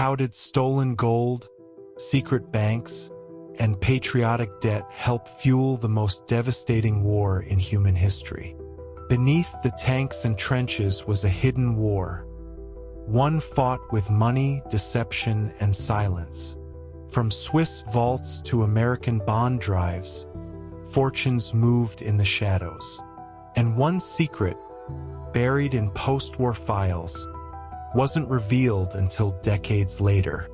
How did stolen gold, secret banks, and patriotic debt help fuel the most devastating war in human history? Beneath the tanks and trenches was a hidden war, one fought with money, deception, and silence. From Swiss vaults to American bond drives, fortunes moved in the shadows. And one secret, buried in post-war files, wasn't revealed until decades later.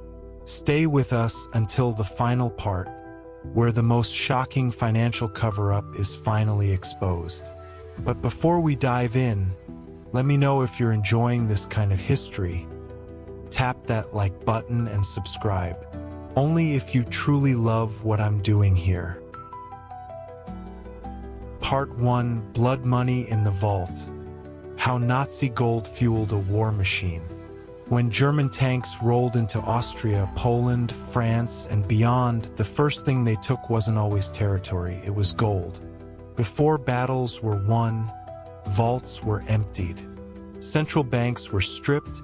Stay with us until the final part, where the most shocking financial cover-up is finally exposed. But before we dive in, let me know if you're enjoying this kind of history. Tap that like button and subscribe. Only if you truly love what I'm doing here. Part 1: Blood Money in the Vault. How Nazi gold fueled a war machine. When German tanks rolled into Austria, Poland, France, and beyond, the first thing they took wasn't always territory, it was gold. Before battles were won, vaults were emptied. Central banks were stripped,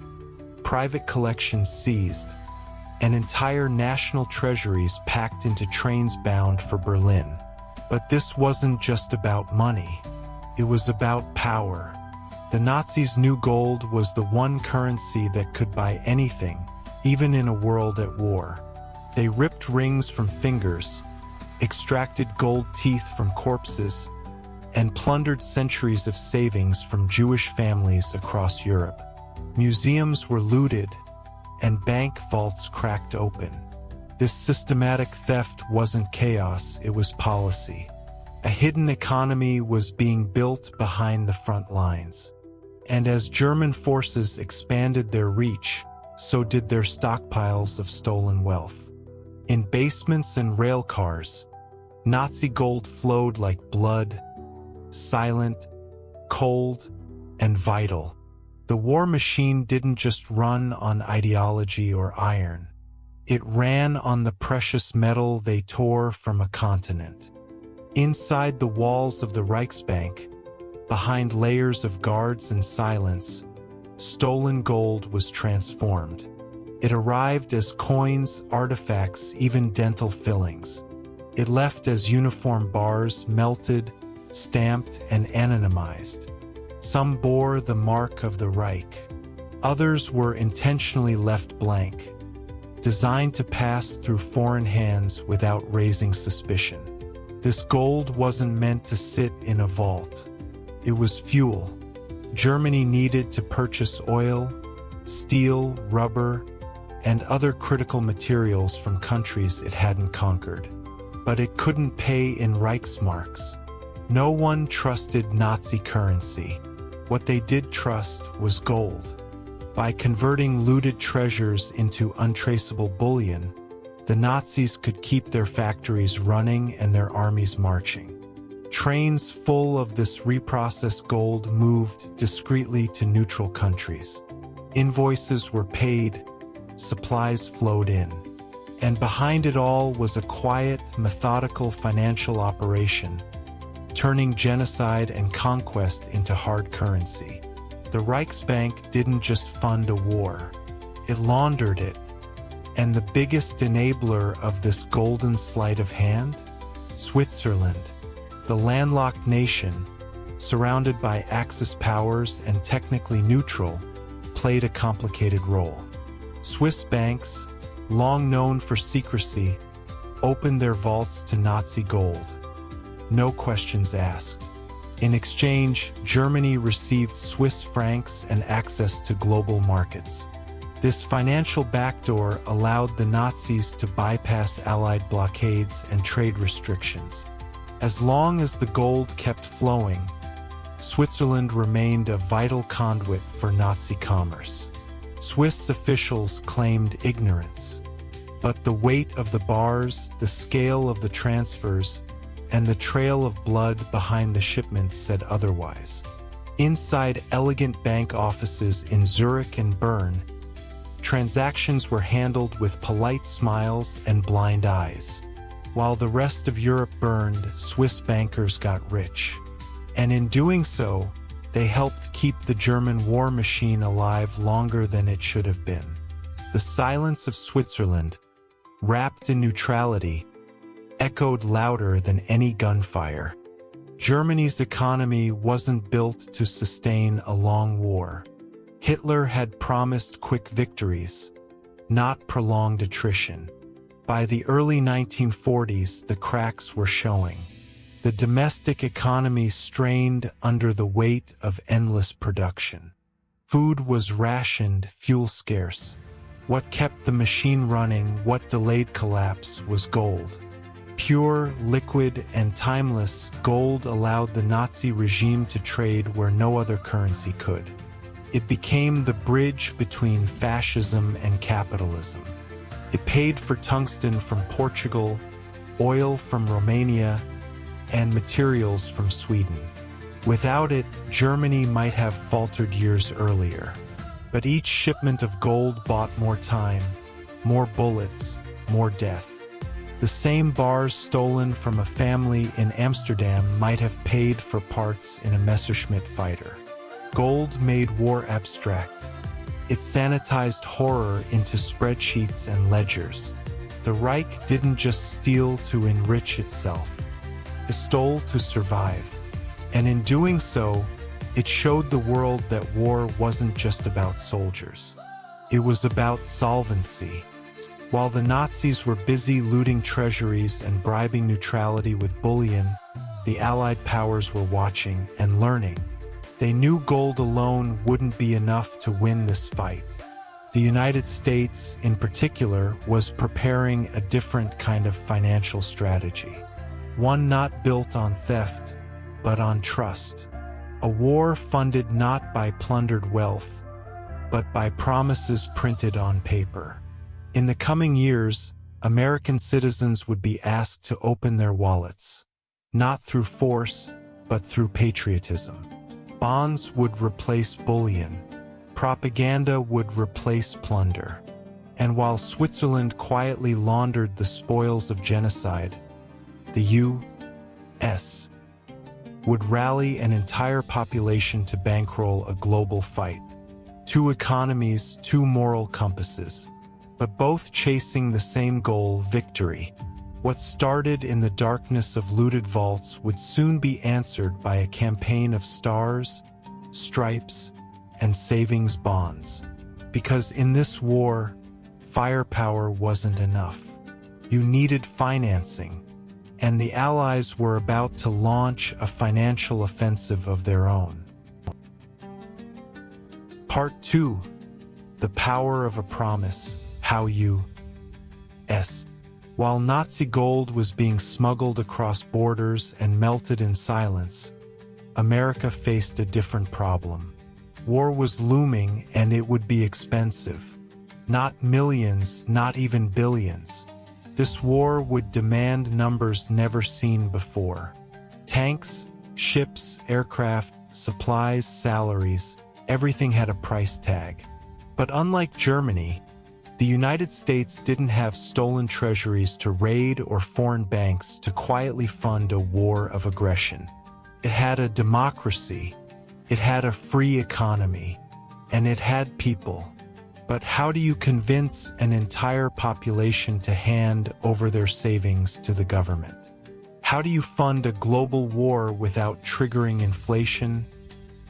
private collections seized, and entire national treasuries packed into trains bound for Berlin. But this wasn't just about money. It was about power. The Nazis knew gold was the one currency that could buy anything, even in a world at war. They ripped rings from fingers, extracted gold teeth from corpses, and plundered centuries of savings from Jewish families across Europe. Museums were looted, and bank vaults cracked open. This systematic theft wasn't chaos, it was policy. A hidden economy was being built behind the front lines. And as German forces expanded their reach, so did their stockpiles of stolen wealth. In basements and rail cars, Nazi gold flowed like blood, silent, cold, and vital. The war machine didn't just run on ideology or iron. It ran on the precious metal they tore from a continent. Inside the walls of the Reichsbank, behind layers of guards and silence, stolen gold was transformed. It arrived as coins, artifacts, even dental fillings. It left as uniform bars, melted, stamped, and anonymized. Some bore the mark of the Reich. Others were intentionally left blank, designed to pass through foreign hands without raising suspicion. This gold wasn't meant to sit in a vault. It was fuel. Germany needed to purchase oil, steel, rubber, and other critical materials from countries it hadn't conquered. But it couldn't pay in Reichsmarks. No one trusted Nazi currency. What they did trust was gold. By converting looted treasures into untraceable bullion, the Nazis could keep their factories running and their armies marching. Trains full of this reprocessed gold moved discreetly to neutral countries. Invoices were paid, supplies flowed in. And behind it all was a quiet, methodical financial operation, turning genocide and conquest into hard currency. The Reichsbank didn't just fund a war, it laundered it. And the biggest enabler of this golden sleight of hand? Switzerland. The landlocked nation, surrounded by Axis powers and technically neutral, played a complicated role. Swiss banks, long known for secrecy, opened their vaults to Nazi gold. No questions asked. In exchange, Germany received Swiss francs and access to global markets. This financial backdoor allowed the Nazis to bypass Allied blockades and trade restrictions. As long as the gold kept flowing, Switzerland remained a vital conduit for Nazi commerce. Swiss officials claimed ignorance, but the weight of the bars, the scale of the transfers, and the trail of blood behind the shipments said otherwise. Inside elegant bank offices in Zurich and Bern, transactions were handled with polite smiles and blind eyes. While the rest of Europe burned, Swiss bankers got rich. And in doing so, they helped keep the German war machine alive longer than it should have been. The silence of Switzerland, wrapped in neutrality, echoed louder than any gunfire. Germany's economy wasn't built to sustain a long war. Hitler had promised quick victories, not prolonged attrition. By the early 1940s, the cracks were showing. The domestic economy strained under the weight of endless production. Food was rationed, fuel scarce. What kept the machine running, what delayed collapse, was gold. Pure, liquid, and timeless, gold allowed the Nazi regime to trade where no other currency could. It became the bridge between fascism and capitalism. It paid for tungsten from Portugal, oil from Romania, and materials from Sweden. Without it, Germany might have faltered years earlier. But each shipment of gold bought more time, more bullets, more death. The same bars stolen from a family in Amsterdam might have paid for parts in a Messerschmitt fighter. Gold made war abstract. It sanitized horror into spreadsheets and ledgers. The Reich didn't just steal to enrich itself. It stole to survive. And in doing so, it showed the world that war wasn't just about soldiers. It was about solvency. While the Nazis were busy looting treasuries and bribing neutrality with bullion, the Allied powers were watching and learning. They knew gold alone wouldn't be enough to win this fight. The United States, in particular, was preparing a different kind of financial strategy. One not built on theft, but on trust. A war funded not by plundered wealth, but by promises printed on paper. In the coming years, American citizens would be asked to open their wallets, not through force, but through patriotism. Bonds would replace bullion. Propaganda would replace plunder. And while Switzerland quietly laundered the spoils of genocide, the U.S. would rally an entire population to bankroll a global fight. Two economies, two moral compasses, but both chasing the same goal, victory. What started in the darkness of looted vaults would soon be answered by a campaign of stars, stripes, and savings bonds. Because in this war, firepower wasn't enough. You needed financing. And the Allies were about to launch a financial offensive of their own. Part 2. The Power of a Promise, How U.S. While Nazi gold was being smuggled across borders and melted in silence, America faced a different problem. War was looming and it would be expensive. Not millions, not even billions. This war would demand numbers never seen before. Tanks, ships, aircraft, supplies, salaries, everything had a price tag. But unlike Germany, the United States didn't have stolen treasuries to raid or foreign banks to quietly fund a war of aggression. It had a democracy, it had a free economy, and it had people. But how do you convince an entire population to hand over their savings to the government? How do you fund a global war without triggering inflation,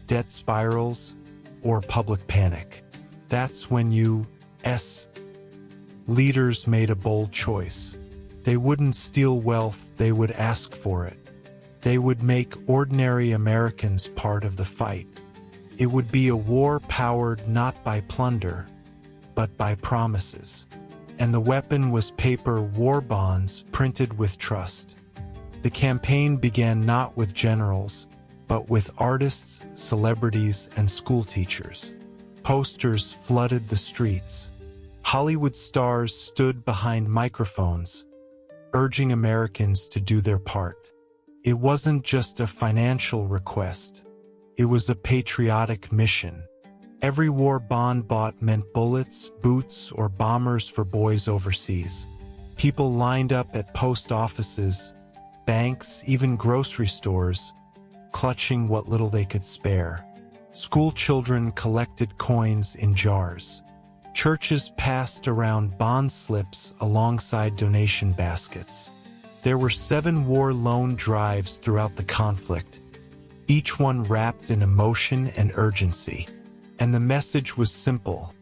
debt spirals, or public panic? That's when U.S. leaders made a bold choice. They wouldn't steal wealth, they would ask for it. They would make ordinary Americans part of the fight. It would be a war powered not by plunder, but by promises. And the weapon was paper war bonds printed with trust. The campaign began not with generals, but with artists, celebrities, and school teachers. Posters flooded the streets. Hollywood stars stood behind microphones, urging Americans to do their part. It wasn't just a financial request. It was a patriotic mission. Every war bond bought meant bullets, boots, or bombers for boys overseas. People lined up at post offices, banks, even grocery stores, clutching what little they could spare. School children collected coins in jars. Churches passed around bond slips alongside donation baskets. There were 7 war loan drives throughout the conflict, each one wrapped in emotion and urgency. And the message was simple: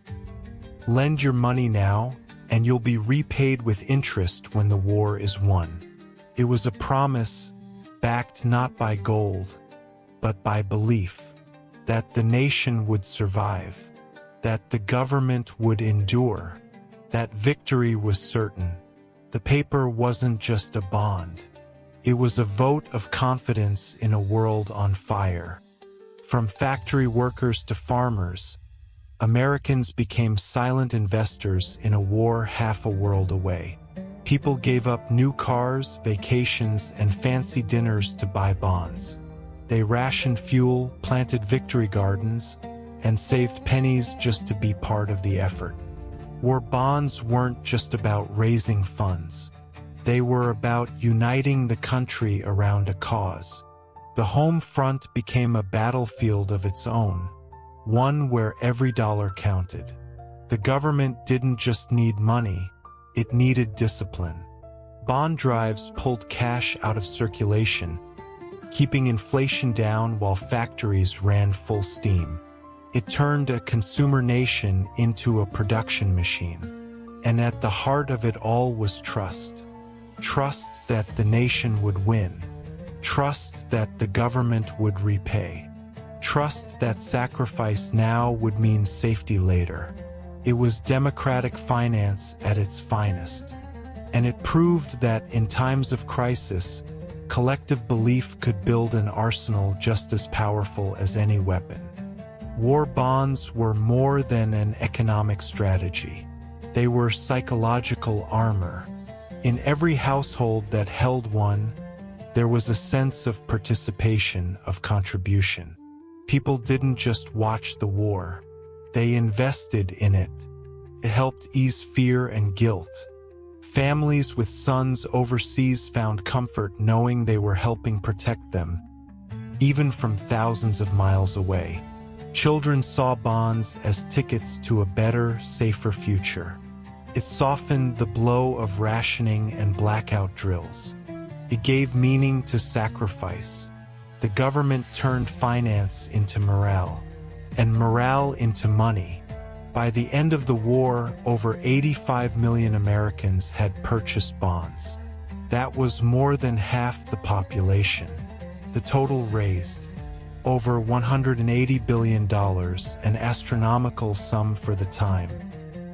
lend your money now, and you'll be repaid with interest when the war is won. It was a promise, backed not by gold, but by belief, that the nation would survive, that the government would endure, that victory was certain. The paper wasn't just a bond. It was a vote of confidence in a world on fire. From factory workers to farmers, Americans became silent investors in a war half a world away. People gave up new cars, vacations, and fancy dinners to buy bonds. They rationed fuel, planted victory gardens, and saved pennies just to be part of the effort. War bonds weren't just about raising funds. They were about uniting the country around a cause. The home front became a battlefield of its own, one where every dollar counted. The government didn't just need money, it needed discipline. Bond drives pulled cash out of circulation, keeping inflation down while factories ran full steam. It turned a consumer nation into a production machine. And at the heart of it all was trust. Trust that the nation would win. Trust that the government would repay. Trust that sacrifice now would mean safety later. It was democratic finance at its finest. And it proved that in times of crisis, collective belief could build an arsenal just as powerful as any weapon. War bonds were more than an economic strategy. They were psychological armor. In every household that held one, there was a sense of participation, of contribution. People didn't just watch the war. They invested in it. It helped ease fear and guilt. Families with sons overseas found comfort knowing they were helping protect them, even from thousands of miles away. Children saw bonds as tickets to a better, safer future. It softened the blow of rationing and blackout drills. It gave meaning to sacrifice. The government turned finance into morale, and morale into money. By the end of the war, over 85 million Americans had purchased bonds. That was more than half the population. The total raised over $180 billion, an astronomical sum for the time.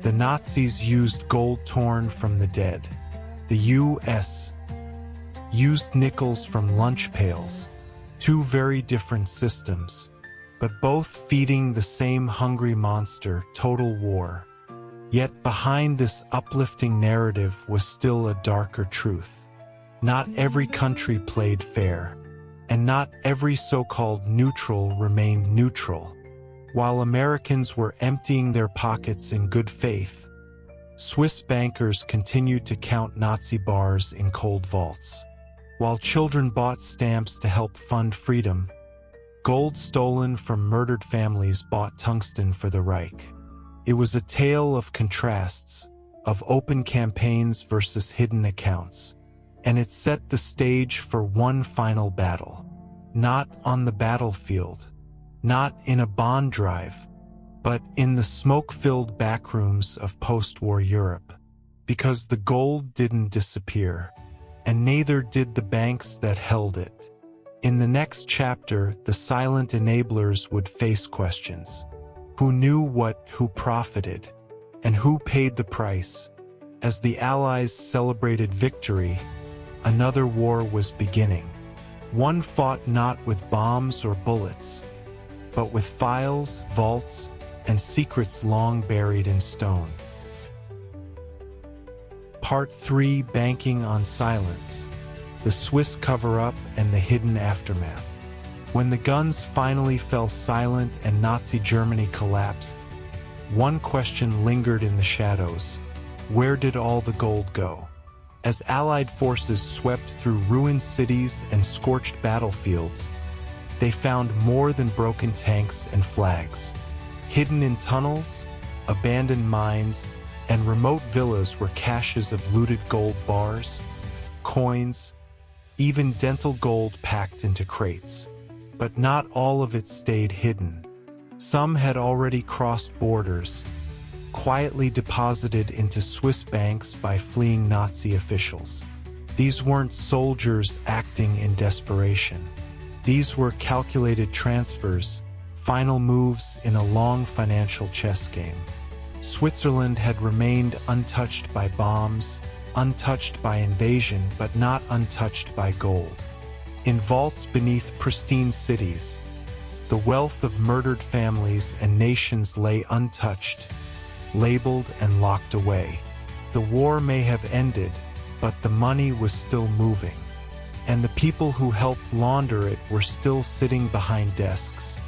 The Nazis used gold torn from the dead. The U.S. used nickels from lunch pails. 2 very different systems, but both feeding the same hungry monster, total war. Yet behind this uplifting narrative was still a darker truth. Not every country played fair, and not every so-called neutral remained neutral. While Americans were emptying their pockets in good faith, Swiss bankers continued to count Nazi bars in cold vaults. While children bought stamps to help fund freedom, gold stolen from murdered families bought tungsten for the Reich. It was a tale of contrasts, of open campaigns versus hidden accounts. And it set the stage for one final battle. Not on the battlefield, not in a bond drive, but in the smoke-filled backrooms of post-war Europe. Because the gold didn't disappear, and neither did the banks that held it. In the next chapter, the silent enablers would face questions. Who knew what, who profited, and who paid the price? As the Allies celebrated victory, another war was beginning. One fought not with bombs or bullets, but with files, vaults, and secrets long buried in stone. Part 3: Banking on Silence. The Swiss cover-up and the hidden aftermath. When the guns finally fell silent and Nazi Germany collapsed, one question lingered in the shadows. Where did all the gold go? As Allied forces swept through ruined cities and scorched battlefields, they found more than broken tanks and flags. Hidden in tunnels, abandoned mines, and remote villas were caches of looted gold bars, coins, even dental gold packed into crates. But not all of it stayed hidden. Some had already crossed borders, quietly deposited into Swiss banks by fleeing Nazi officials. These weren't soldiers acting in desperation. These were calculated transfers, final moves in a long financial chess game. Switzerland had remained untouched by bombs, untouched by invasion, but not untouched by gold. In vaults beneath pristine cities, the wealth of murdered families and nations lay untouched, labeled and locked away. The war may have ended, but the money was still moving, and the people who helped launder it were still sitting behind desks,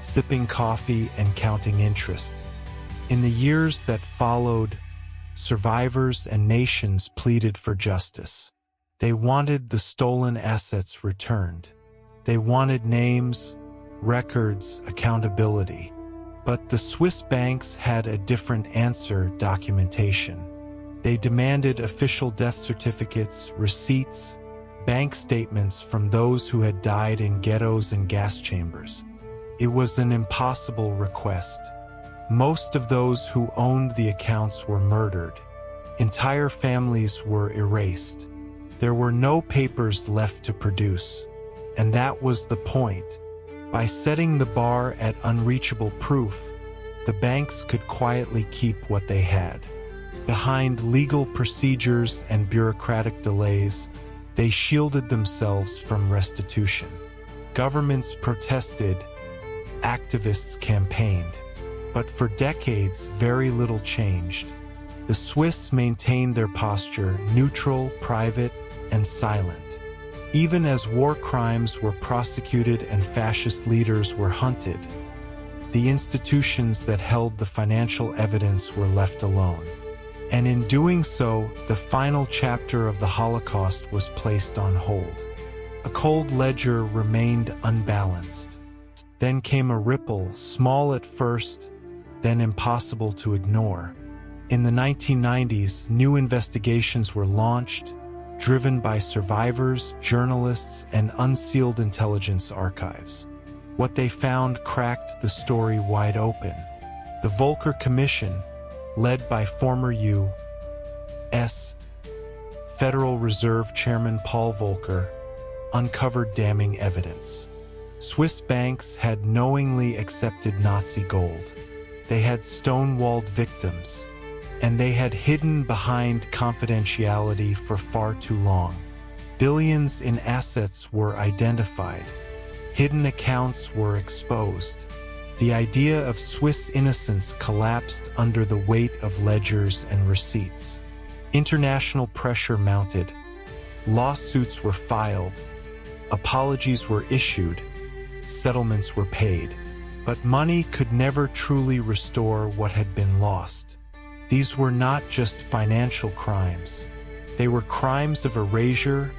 sipping coffee and counting interest. In the years that followed, survivors and nations pleaded for justice. They wanted the stolen assets returned. They wanted names, records, accountability. But the Swiss banks had a different answer: documentation. They demanded official death certificates, receipts, bank statements from those who had died in ghettos and gas chambers. It was an impossible request. Most of those who owned the accounts were murdered. Entire families were erased. There were no papers left to produce. And that was the point. By setting the bar at unreachable proof, the banks could quietly keep what they had. Behind legal procedures and bureaucratic delays, they shielded themselves from restitution. Governments protested, activists campaigned. But for decades, very little changed. The Swiss maintained their posture, neutral, private, and silent. Even as war crimes were prosecuted and fascist leaders were hunted, the institutions that held the financial evidence were left alone. And in doing so, the final chapter of the Holocaust was placed on hold. A cold ledger remained unbalanced. Then came a ripple, small at first, then impossible to ignore. In the 1990s, new investigations were launched, driven by survivors, journalists, and unsealed intelligence archives. What they found cracked the story wide open. The Volcker Commission, led by former U.S. Federal Reserve Chairman Paul Volcker, uncovered damning evidence. Swiss banks had knowingly accepted Nazi gold. They had stonewalled victims, and they had hidden behind confidentiality for far too long. Billions in assets were identified. Hidden accounts were exposed. The idea of Swiss innocence collapsed under the weight of ledgers and receipts. International pressure mounted. Lawsuits were filed. Apologies were issued. Settlements were paid. But money could never truly restore what had been lost. These were not just financial crimes. They were crimes of erasure,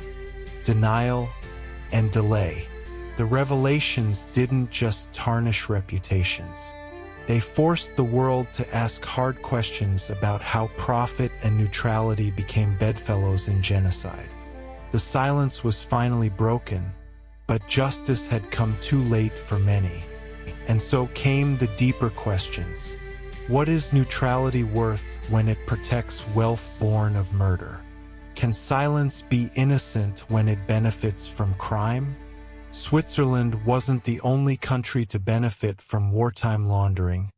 denial, and delay. The revelations didn't just tarnish reputations. They forced the world to ask hard questions about how profit and neutrality became bedfellows in genocide. The silence was finally broken, but justice had come too late for many. And so came the deeper questions. What is neutrality worth when it protects wealth born of murder? Can silence be innocent when it benefits from crime? Switzerland wasn't the only country to benefit from wartime laundering,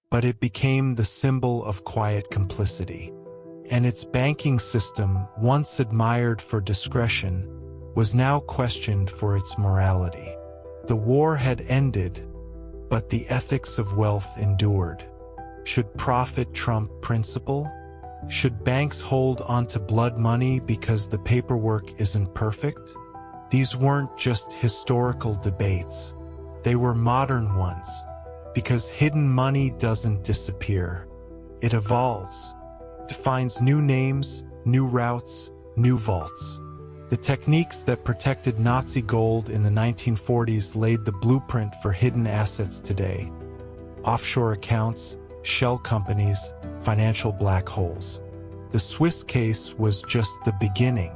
but it became the symbol of quiet complicity. And its banking system, once admired for discretion, was now questioned for its morality. The war had ended, but the ethics of wealth endured. Should profit trump principle? Should banks hold onto blood money because the paperwork isn't perfect? These weren't just historical debates. They were modern ones, because hidden money doesn't disappear. It evolves. It finds new names, new routes, new vaults. The techniques that protected Nazi gold in the 1940s laid the blueprint for hidden assets today. Offshore accounts, shell companies, financial black holes. The Swiss case was just the beginning.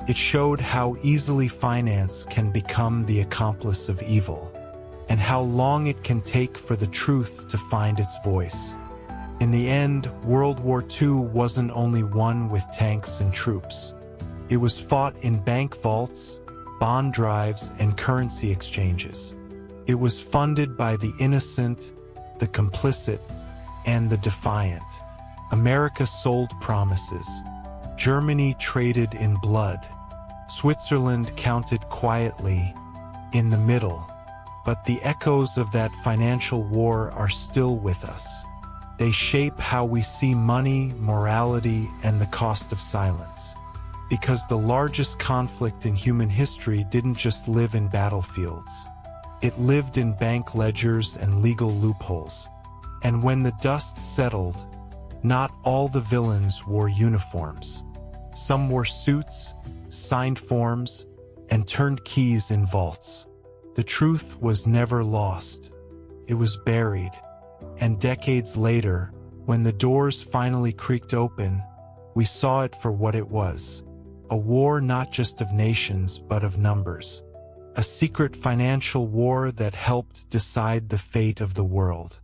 It showed how easily finance can become the accomplice of evil, and how long it can take for the truth to find its voice. In the end, World War II wasn't only won with tanks and troops. It was fought in bank vaults, bond drives, and currency exchanges. It was funded by the innocent, the complicit, and the defiant. America sold promises. Germany traded in blood. Switzerland counted quietly, in the middle. But the echoes of that financial war are still with us. They shape how we see money, morality, and the cost of silence. Because the largest conflict in human history didn't just live in battlefields. It lived in bank ledgers and legal loopholes. And when the dust settled, not all the villains wore uniforms. Some wore suits, signed forms, and turned keys in vaults. The truth was never lost. It was buried. And decades later, when the doors finally creaked open, we saw it for what it was. A war not just of nations, but of numbers. A secret financial war that helped decide the fate of the world.